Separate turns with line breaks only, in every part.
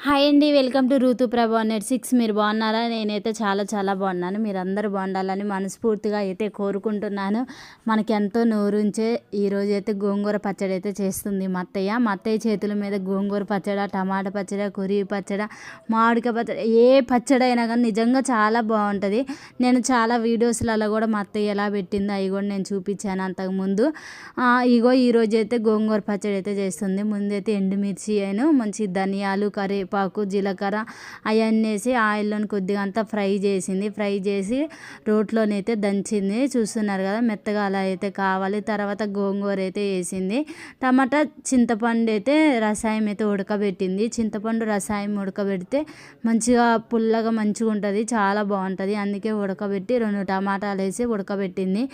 Hi అండి, welcome to ఋతు ప్రభా నెట్ 6. మీరు బాగున్నారా? నేనైతే చాలా బాగున్నాను. మీరందరూ బాగుండాలని మనస్ఫూర్తిగా అయితే కోరుకుంటున్నాను. మనకి ఎంతో నోరుంచే ఈరోజైతే గోంగూర పచ్చడి అయితే చేస్తుంది మా అత్తయ్య చేతుల మీద గోంగూర పచ్చడి, టమాటా పచ్చడి, కొరివి పచ్చడి, మామిడికాయ పచ్చడి, ఏ పచ్చడి అయినా కానీ నిజంగా చాలా బాగుంటుంది. నేను చాలా వీడియోస్లలో కూడా మా అత్తయ్య ఎలా పెట్టిందో అవి కూడా నేను చూపించాను అంతకుముందు. ఈరోజైతే గోంగూర పచ్చడి అయితే చేస్తుంది. ముందైతే ఎండుమిర్చి అయినా మంచి ధనియాలు, కరివేపాకు, జీలకర్ర అవన్నీ వేసి ఆయిల్లోని కొద్దిగా అంతా ఫ్రై చేసి రోట్లోనైతే దంచింది. చూస్తున్నారు కదా, మెత్తగా అలా అయితే కావాలి. తర్వాత గోంగూర అయితే వేసింది. టమాటా, చింతపండు అయితే రసాయం అయితే ఉడకబెట్టింది. చింతపండు రసాయం ఉడకబెడితే మంచిగా పుల్లగా మంచిగా ఉంటుంది, చాలా బాగుంటుంది. అందుకే ఉడకబెట్టి 2 టమాటాలు వేసి ఉడకబెట్టింది.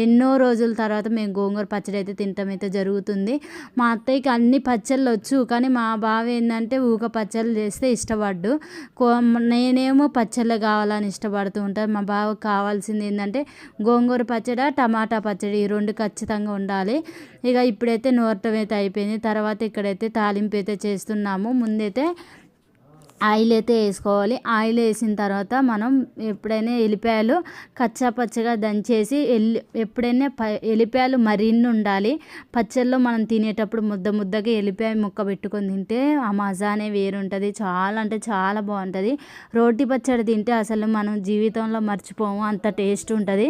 ఎన్నో రోజుల తర్వాత మేము గోంగూర పచ్చడి అయితే తినటం అయితే జరుగుతుంది. మా అత్తయ్యకి అన్ని పచ్చళ్ళు వచ్చు, కానీ మా బావ ఏంటంటే ఊక పచ్చళ్ళు చేస్తే ఇష్టపడ్డు. నేనేమో పచ్చళ్ళు కావాలని ఇష్టపడుతూ ఉంటాను. మా బావకు కావాల్సింది ఏంటంటే గోంగూర పచ్చడి, టమాటా పచ్చడి, ఈ 2 ఖచ్చితంగా ఉండాలి. ఇప్పుడైతే నూరటం అయితే అయిపోయింది. తర్వాత ఇక్కడైతే తాలింపు అయితే చేస్తున్నాము. ముందైతే ఆయిల్ అయితే వేసుకోవాలి. ఆయిల్ వేసిన తర్వాత మనం ఎప్పుడైనా ఎల్లిపాయలు కచ్చా పచ్చగా దంచేసి ఎప్పుడైనా ఎల్లిపాయలు మరిన్ని ఉండాలి. పచ్చళ్ళలో మనం తినేటప్పుడు ముద్దగా ఎల్లిపాయ ముక్క పెట్టుకొని తింటే ఆ మజానే వేరుంటుంది. చాలా అంటే చాలా బాగుంటుంది. రోటి పచ్చడి తింటే అసలు మనం జీవితంలో మర్చిపోము, అంత టేస్ట్ ఉంటుంది.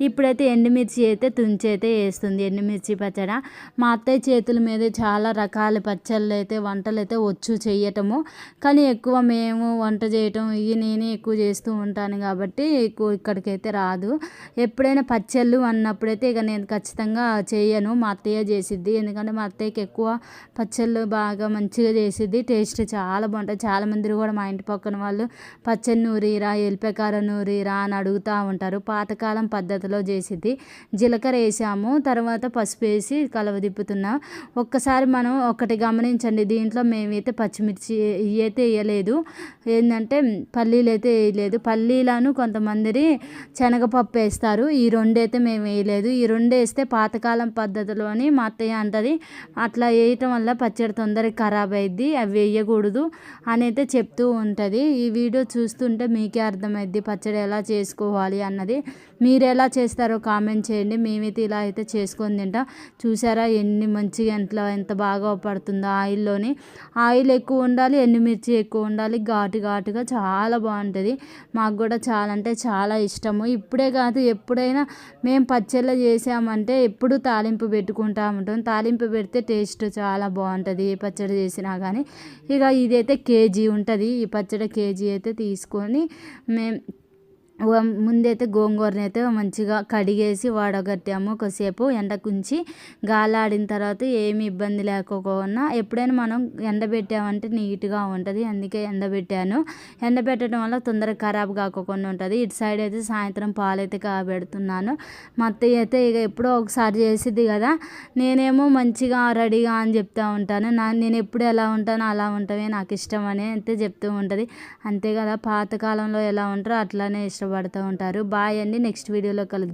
ఇప్పుడైతే ఎండుమిర్చి అయితే తుంచి అయితే వేస్తుంది. ఎండుమిర్చి పచ్చడి మా అత్తయ్య చేతుల మీద చాలా రకాల పచ్చళ్ళు అయితే వంటలు అయితే వచ్చు చేయటము, కానీ ఎక్కువ మేము వంట చేయటం నేనే ఎక్కువ చేస్తూ ఉంటాను కాబట్టి ఎక్కువ ఇక్కడికైతే రాదు. ఎప్పుడైనా పచ్చళ్ళు అన్నప్పుడైతే నేను ఖచ్చితంగా చేయను, మా అత్తయ్య చేసిద్ది. ఎందుకంటే మా అత్తయ్యకి ఎక్కువ పచ్చళ్ళు బాగా మంచిగా చేసిద్ది, టేస్ట్ చాలా బాగుంటుంది. చాలామంది కూడా మా ఇంటి పక్కన వాళ్ళు పచ్చడి నూరిరా, ఎల్లిపాయ నూరిరా అని అడుగుతూ ఉంటారు. పాతకాలం పద్ధతిలో చేసిద్ది. జీలకర్ర వేసాము, తర్వాత పసుపు వేసి కలవదిప్పుతున్నాం. ఒక్కసారి మనం ఒకటి గమనించండి, దీంట్లో మేమైతే పచ్చిమిర్చి అయితే వేయలేదు. ఏంటంటే పల్లీలు అయితే వేయలేదు. పల్లీలను కొంతమంది శనగపప్పు వేస్తారు, ఈ 2 అయితే మేము వేయలేదు. ఈ 2 వేస్తే పాతకాలం పద్ధతిలోని మా అత్తయ్య అంటది, అట్లా వేయటం వల్ల పచ్చడి తొందరగా ఖరాబ్ అయ్యిద్ది, అవి వేయకూడదు అని అయితే చెప్తూ ఉంటుంది. ఈ వీడియో చూస్తుంటే మీకే అర్థమైద్ది పచ్చడి ఎలా చేసుకోవాలి అన్నది. మీరు ఎలా చేస్తారో కామెంట్ చేయండి. మేమైతే ఇలా అయితే చేసుకొని తింటాం. చూసారా ఎన్ని మంచిగా ఎంత బాగా పడుతుందో ఆయిల్లోని. ఆయిల్ ఎక్కువ ఉండాలి, ఎండుమిర్చి ఎక్కువ ఉండాలి, ఘాటుగా చాలా బాగుంటుంది. మాకు కూడా చాలా అంటే చాలా ఇష్టము. ఇప్పుడే కాదు, ఎప్పుడైనా మేము పచ్చళ్ళు చేసామంటే ఎప్పుడు తాలింపు పెట్టుకుంటూ ఉంటాం. తాలింపు పెడితే టేస్ట్ చాలా బాగుంటుంది ఏ పచ్చడి చేసినా కానీ. ఇదైతే కేజీ ఉంటుంది. ఈ పచ్చడి కేజీ అయితే తీసుకొని మేము ముందైతే గోంగూరని అయితే మంచిగా కడిగేసి వడగట్టాము. కొద్దిసేపు ఎండకుంచి గాలాడిన తర్వాత ఏమి ఇబ్బంది లేకపోకుండా ఎప్పుడైనా మనం ఎండబెట్టామంటే నీట్గా ఉంటుంది, అందుకే ఎండబెట్టాను. ఎండబెట్టడం వల్ల తొందరగా ఖరాబ్ కాకుండా ఉంటుంది. ఇటు సైడ్ అయితే సాయంత్రం పాలైతే కాబెడుతున్నాను. మా అత్తయ్య అయితే ఎప్పుడో ఒకసారి చేసిద్ది కదా, నేనేమో మంచిగా రెడీగా అని చెప్తూ ఉంటాను. నేను ఎప్పుడు ఎలా ఉంటానో అలా ఉంటామే నాకు ఇష్టం అని అయితే చెప్తూ ఉంటుంది. అంతే కదా, పాతకాలంలో ఎలా ఉంటారో అట్లానే ఇష్టపడుతూ ఉంటారు. బాయ్ అండి, నెక్స్ట్ వీడియోలో కలుద్దాం.